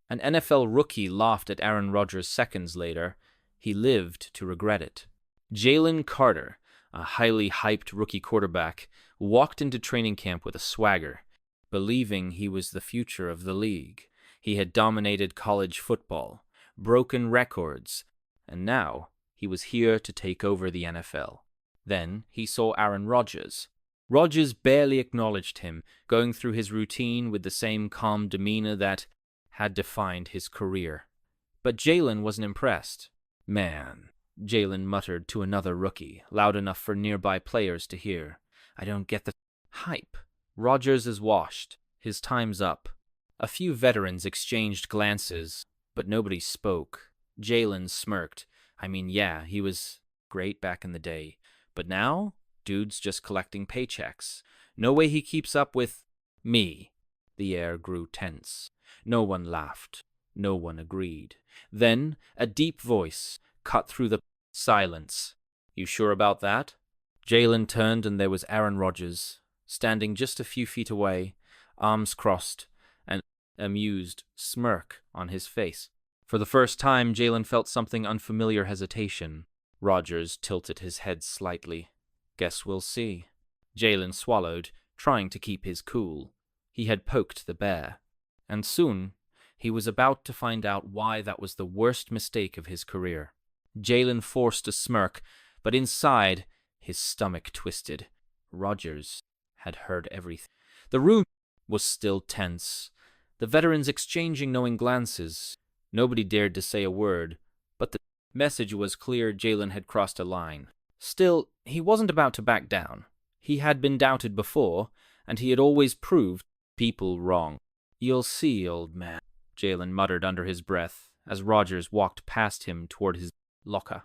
An NFL rookie laughed at Aaron Rodgers seconds later. He lived to regret it. Jalen Carter, a highly hyped rookie quarterback, walked into training camp with a swagger, believing he was the future of the league. He had dominated college football, broken records, and now he was here to take over the NFL. Then he saw Aaron Rodgers. Rodgers barely acknowledged him, going through his routine with the same calm demeanor that had defined his career. But Jalen wasn't impressed. "Man," Jalen muttered to another rookie, loud enough for nearby players to hear. "I don't get the hype. Rodgers is washed. His time's up." A few veterans exchanged glances, but nobody spoke. Jalen smirked. I mean, yeah, he was great back in the day. But now, dude's just collecting paychecks. No way he keeps up with me. The air grew tense. No one laughed. No one agreed. Then, a deep voice cut through the silence. "You sure about that?" Jalen turned and there was Aaron Rodgers, standing just a few feet away, arms crossed, an amused smirk on his face. For the first time, Jalen felt something unfamiliar hesitation. Rodgers tilted his head slightly. "Guess we'll see." Jalen swallowed, trying to keep his cool. He had poked the bear. And soon, he was about to find out why that was the worst mistake of his career. Jalen forced a smirk, but inside, his stomach twisted. Rodgers had heard everything. The room was still tense, the veterans exchanging knowing glances. Nobody dared to say a word, but the message was clear. Jalen had crossed a line. Still, he wasn't about to back down. He had been doubted before, and he had always proved people wrong. "You'll see, old man," Jalen muttered under his breath as Rodgers walked past him toward his locker.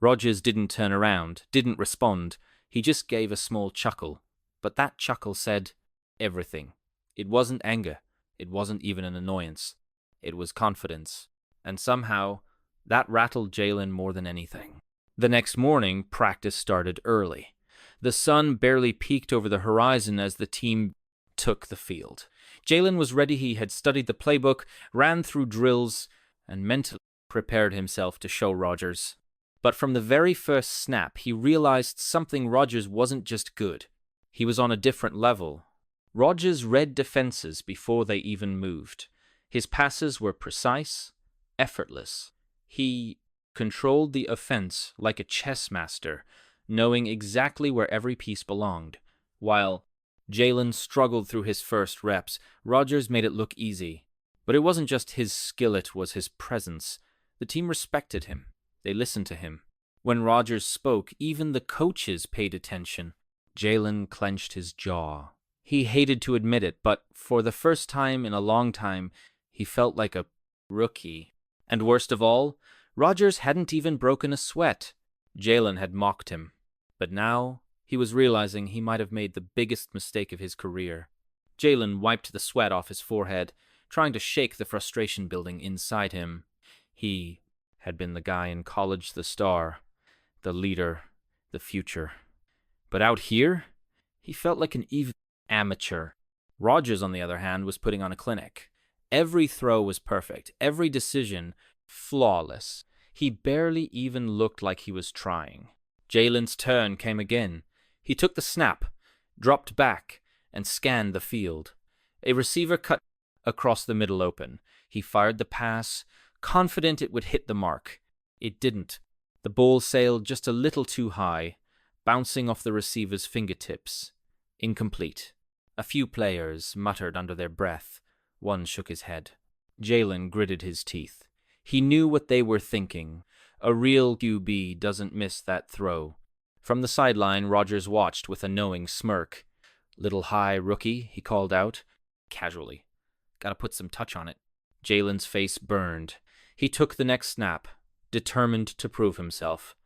Rodgers didn't turn around, didn't respond. He just gave a small chuckle. But that chuckle said everything. It wasn't anger. It wasn't even an annoyance. It was confidence. And somehow, that rattled Jalen more than anything. The next morning, practice started early. The sun barely peeked over the horizon as the team took the field. Jalen was ready. He had studied the playbook, ran through drills, and mentally prepared himself to show Rodgers. But from the very first snap, he realized something. Rodgers wasn't just good. He was on a different level. Rodgers read defenses before they even moved. His passes were precise, effortless. He controlled the offense like a chess master, knowing exactly where every piece belonged. While Jalen struggled through his first reps, Rodgers made it look easy. But it wasn't just his skill, it was his presence. The team respected him. They listened to him. When Rodgers spoke, even the coaches paid attention. Jalen clenched his jaw. He hated to admit it, but for the first time in a long time, he felt like a rookie. And worst of all, Rodgers hadn't even broken a sweat. Jalen had mocked him. But now, he was realizing he might have made the biggest mistake of his career. Jalen wiped the sweat off his forehead, trying to shake the frustration building inside him. He had been the guy in college, the star, the leader, the future. But out here, he felt like an even amateur. Rodgers, on the other hand, was putting on a clinic. Every throw was perfect, every decision flawless. He barely even looked like he was trying. Jalen's turn came again. He took the snap, dropped back, and scanned the field. A receiver cut across the middle open. He fired the pass, confident it would hit the mark. It didn't. The ball sailed just a little too high, bouncing off the receiver's fingertips. Incomplete. A few players muttered under their breath. One shook his head. Jalen gritted his teeth. He knew what they were thinking. A real QB doesn't miss that throw. From the sideline, Rodgers watched with a knowing smirk. "Little high, rookie," he called out, casually. "Gotta put some touch on it." Jalen's face burned. He took the next snap, determined to prove himself.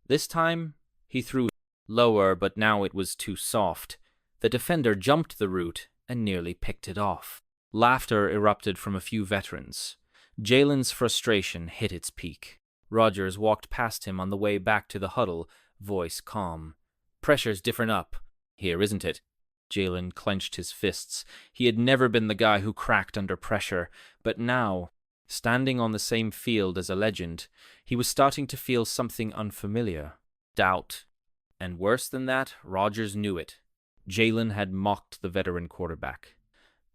This time, he threw lower, but now it was too soft. The defender jumped the route and nearly picked it off. Laughter erupted from a few veterans. Jalen's frustration hit its peak. Rodgers walked past him on the way back to the huddle, voice calm. "Pressure's different up here, isn't it?" Jalen clenched his fists. He had never been the guy who cracked under pressure, but now Standing on the same field as a legend, he was starting to feel something unfamiliar. Doubt. And worse than that, Rodgers knew it. Jalen had mocked the veteran quarterback.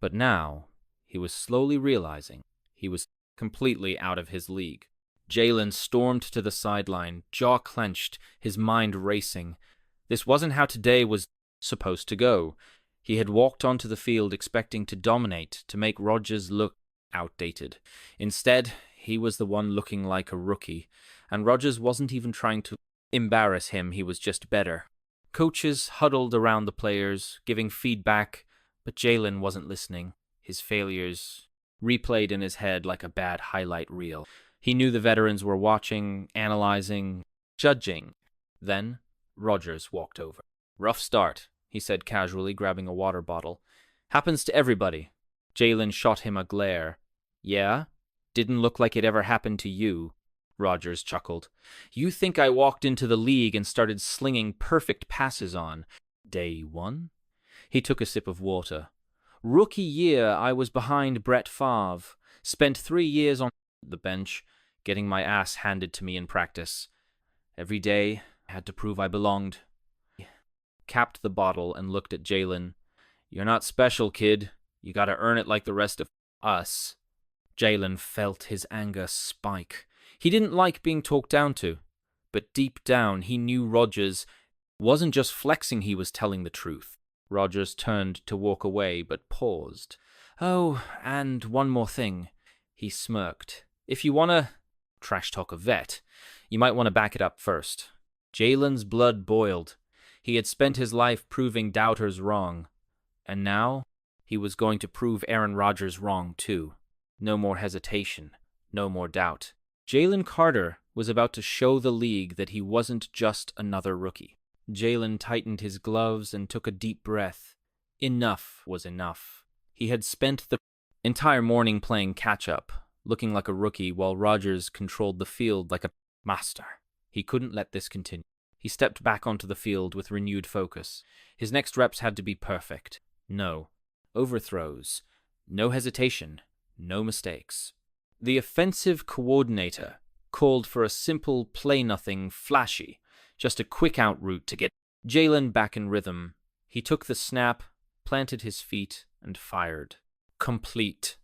But now, he was slowly realizing he was completely out of his league. Jalen stormed to the sideline, jaw clenched, his mind racing. This wasn't how today was supposed to go. He had walked onto the field expecting to dominate, to make Rodgers look outdated. Instead, he was the one looking like a rookie, and Rodgers wasn't even trying to embarrass him, he was just better. Coaches huddled around the players, giving feedback, but Jalen wasn't listening. His failures replayed in his head like a bad highlight reel. He knew the veterans were watching, analyzing, judging. Then, Rodgers walked over. "Rough start," he said casually, grabbing a water bottle. "Happens to everybody." Jalen shot him a glare. "Yeah? Didn't look like it ever happened to you." Rodgers chuckled. "You think I walked into the league and started slinging perfect passes on day one?" He took a sip of water. "Rookie year, I was behind Brett Favre. Spent 3 years on the bench, getting my ass handed to me in practice. Every day, I had to prove I belonged." Capped the bottle and looked at Jalen. "You're not special, kid. You gotta earn it like the rest of us." Jalen felt his anger spike. He didn't like being talked down to, but deep down he knew Rodgers wasn't just flexing, he was telling the truth. Rodgers turned to walk away, but paused. "Oh, and one more thing," he smirked. "If you wanna trash talk a vet, you might want to back it up first." Jalen's blood boiled. He had spent his life proving doubters wrong, and now he was going to prove Aaron Rodgers wrong too. No more hesitation, no more doubt. Jalen Carter was about to show the league that he wasn't just another rookie. Jalen tightened his gloves and took a deep breath. Enough was enough. He had spent the entire morning playing catch-up, looking like a rookie while Rodgers controlled the field like a master. He couldn't let this continue. He stepped back onto the field with renewed focus. His next reps had to be perfect. No overthrows, no hesitation, no mistakes. The offensive coordinator called for a simple play-nothing flashy, just a quick-out route to get Jalen back in rhythm. He took the snap, planted his feet, and fired. Complete.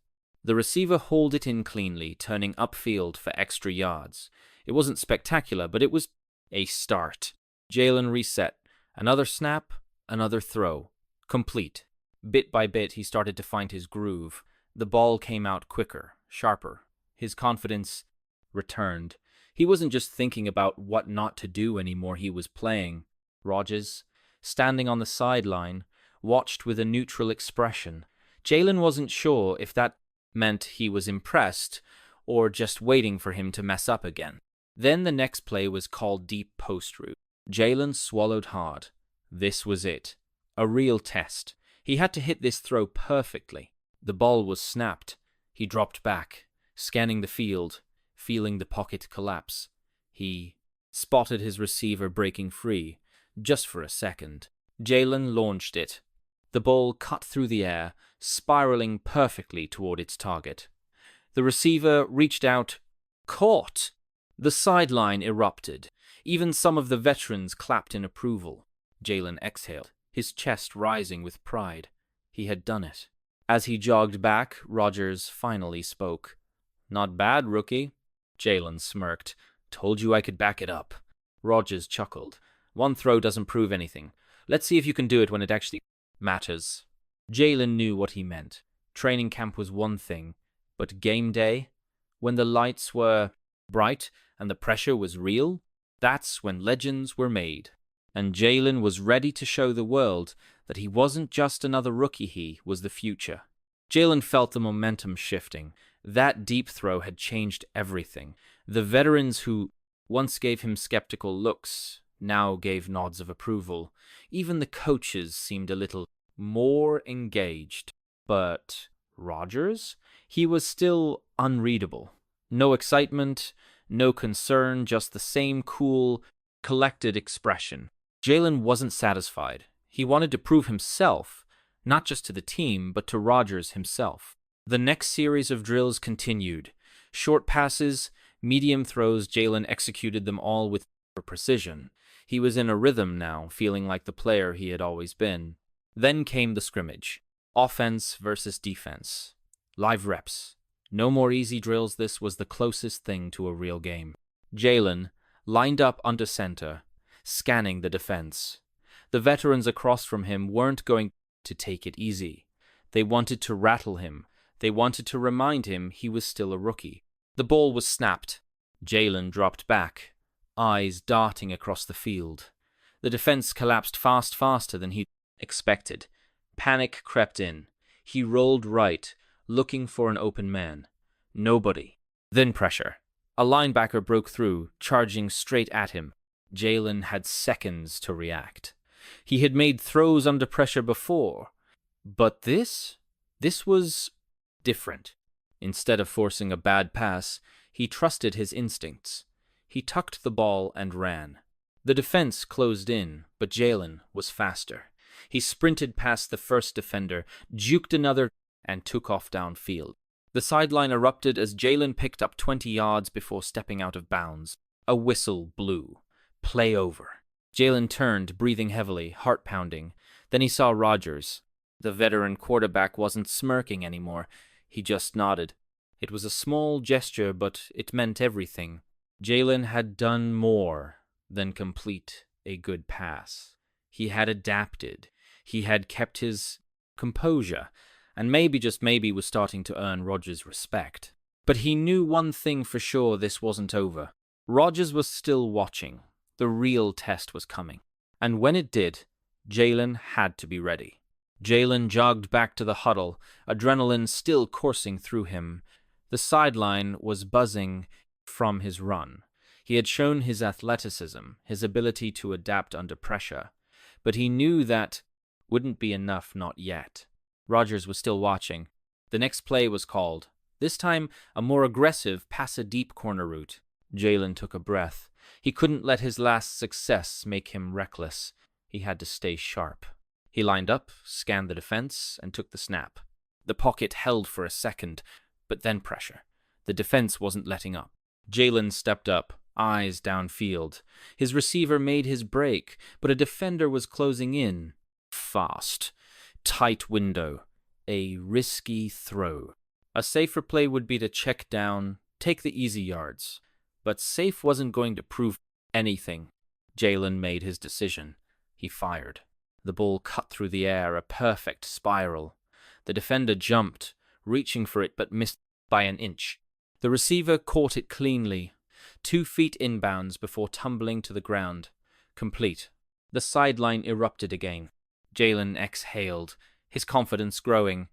The receiver hauled it in cleanly, turning upfield for extra yards. It wasn't spectacular, but it was a start. Jalen reset. Another snap, another throw. Complete. Bit by bit, he started to find his groove. The ball came out quicker, sharper. His confidence returned. He wasn't just thinking about what not to do anymore, he was playing. Rodgers, standing on the sideline, watched with a neutral expression. Jalen wasn't sure if that meant he was impressed or just waiting for him to mess up again. Then the next play was called deep post route. Jalen swallowed hard. This was it. A real test. He had to hit this throw perfectly. The ball was snapped. He dropped back, scanning the field, feeling the pocket collapse. He spotted his receiver breaking free, just for a second. Jalen launched it. The ball cut through the air, spiraling perfectly toward its target. The receiver reached out, caught. The sideline erupted. Even some of the veterans clapped in approval. Jalen exhaled, his chest rising with pride. He had done it. As he jogged back, Rodgers finally spoke. "Not bad, rookie." Jalen smirked. "Told you I could back it up." Rodgers chuckled. "One throw doesn't prove anything. Let's see if you can do it when it actually matters." Jalen knew what he meant. Training camp was one thing, but game day, when the lights were bright and the pressure was real, that's when legends were made. And Jalen was ready to show the world that he wasn't just another rookie, he was the future. Jalen felt the momentum shifting. That deep throw had changed everything. The veterans who once gave him skeptical looks now gave nods of approval. Even the coaches seemed a little more engaged. But Rodgers? He was still unreadable. No excitement, no concern, just the same cool, collected expression. Jalen wasn't satisfied. He wanted to prove himself, not just to the team, but to Rodgers himself. The next series of drills continued. Short passes, medium throws, Jalen executed them all with precision. He was in a rhythm now, feeling like the player he had always been. Then came the scrimmage. Offense versus defense. Live reps. No more easy drills, this was the closest thing to a real game. Jalen lined up under center, scanning the defense. The veterans across from him weren't going to take it easy. They wanted to rattle him. They wanted to remind him he was still a rookie. The ball was snapped. Jalen dropped back, eyes darting across the field. The defense collapsed faster than he expected. Panic crept in. He rolled right, looking for an open man. Nobody. Then pressure. A linebacker broke through, charging straight at him. Jalen had seconds to react. He had made throws under pressure before. But this was different. Instead of forcing a bad pass, he trusted his instincts. He tucked the ball and ran. The defense closed in, but Jalen was faster. He sprinted past the first defender, juked another, and took off downfield. The sideline erupted as Jalen picked up 20 yards before stepping out of bounds. A whistle blew. Play over. Jalen turned, breathing heavily, heart pounding. Then he saw Rodgers. The veteran quarterback wasn't smirking anymore. He just nodded. It was a small gesture, but it meant everything. Jalen had done more than complete a good pass. He had adapted. He had kept his composure, and maybe, just maybe, was starting to earn Rodgers' respect. But he knew one thing for sure: this wasn't over. Rodgers was still watching. The real test was coming. And when it did, Jalen had to be ready. Jalen jogged back to the huddle, adrenaline still coursing through him. The sideline was buzzing from his run. He had shown his athleticism, his ability to adapt under pressure. But he knew that wouldn't be enough, not yet. Rodgers was still watching. The next play was called. This time, a more aggressive, pass-a-deep corner route. Jalen took a breath. He couldn't let his last success make him reckless. He had to stay sharp. He lined up, scanned the defense, and took the snap. The pocket held for a second, but then pressure. The defense wasn't letting up. Jalen stepped up, eyes downfield. His receiver made his break, but a defender was closing in. Fast. Tight window. A risky throw. A safer play would be to check down, take the easy yards. But safe wasn't going to prove anything. Jalen made his decision. He fired. The ball cut through the air, a perfect spiral. The defender jumped, reaching for it but missed by an inch. The receiver caught it cleanly, 2 feet inbounds before tumbling to the ground. Complete. The sideline erupted again. Jalen exhaled, his confidence growing.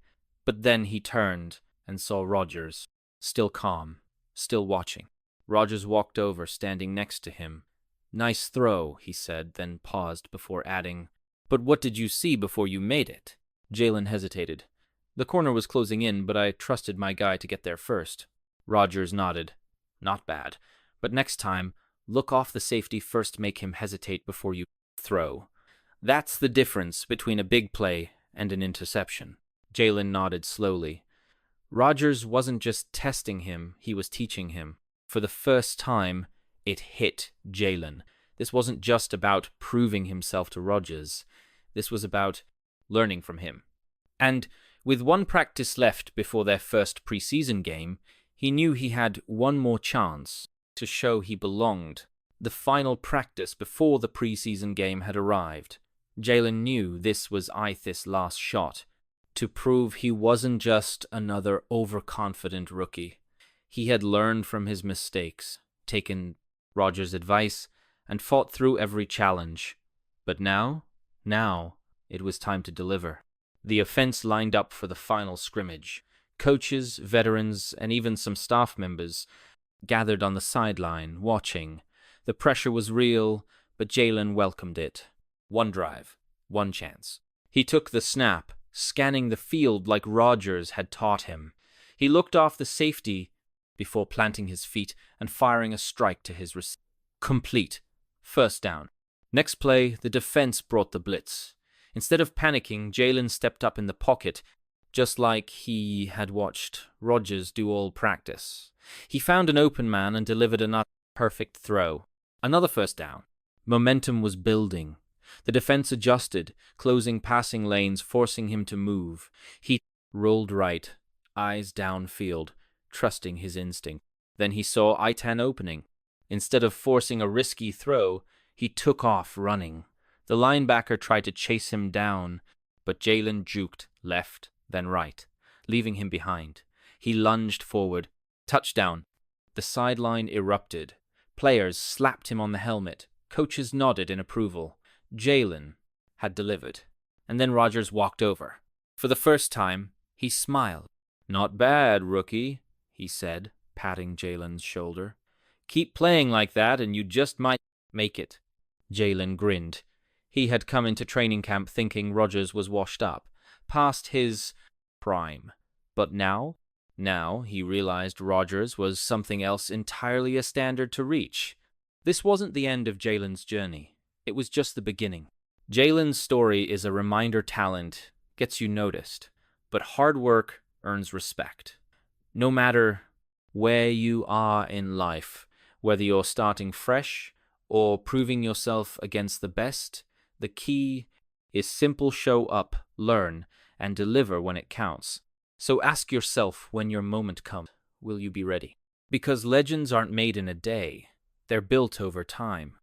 But then he turned and saw Rodgers, still calm, still watching. Rodgers walked over, standing next to him. "Nice throw," he said, then paused before adding, "But what did you see before you made it?" Jalen hesitated. "The corner was closing in, but I trusted my guy to get there first." Rodgers nodded. "Not bad. But next time, look off the safety first, make him hesitate before you throw. That's the difference between a big play and an interception." Jalen nodded slowly. Rodgers wasn't just testing him, he was teaching him. For the first time, it hit Jalen. This wasn't just about proving himself to Rodgers. This was about learning from him. And with one practice left before their first preseason game, he knew he had one more chance to show he belonged. The final practice before the preseason game had arrived. Jalen knew this was Ithis' last shot, to prove he wasn't just another overconfident rookie. He had learned from his mistakes, taken Rodgers' advice, and fought through every challenge. But now, it was time to deliver. The offense lined up for the final scrimmage. Coaches, veterans, and even some staff members gathered on the sideline, watching. The pressure was real, but Jalen welcomed it. One drive, one chance. He took the snap, scanning the field like Rodgers had taught him. He looked off the safety before planting his feet and firing a strike to his receiver. Complete. First down. Next play, the defense brought the blitz. Instead of panicking, Jalen stepped up in the pocket, just like he had watched Rodgers do all practice. He found an open man and delivered another perfect throw. Another first down. Momentum was building. The defense adjusted, closing passing lanes, forcing him to move. He rolled right, eyes downfield, trusting his instinct. Then he saw I-10 opening. Instead of forcing a risky throw, he took off running. The linebacker tried to chase him down, but Jalen juked left, then right, leaving him behind. He lunged forward. Touchdown. The sideline erupted. Players slapped him on the helmet. Coaches nodded in approval. Jalen had delivered. And then Rodgers walked over. For the first time, he smiled. "Not bad, rookie," he said, patting Jalen's shoulder. "Keep playing like that and you just might make it." Jalen grinned. He had come into training camp thinking Rodgers was washed up, past his prime. But now he realized Rodgers was something else entirely a standard to reach. This wasn't the end of Jalen's journey. It was just the beginning. Jalen's story is a reminder talent gets you noticed, but hard work earns respect. No matter where you are in life, whether you're starting fresh or proving yourself against the best, the key is simple: show up, learn, and deliver when it counts. So ask yourself, when your moment comes, will you be ready? Because legends aren't made in a day, they're built over time.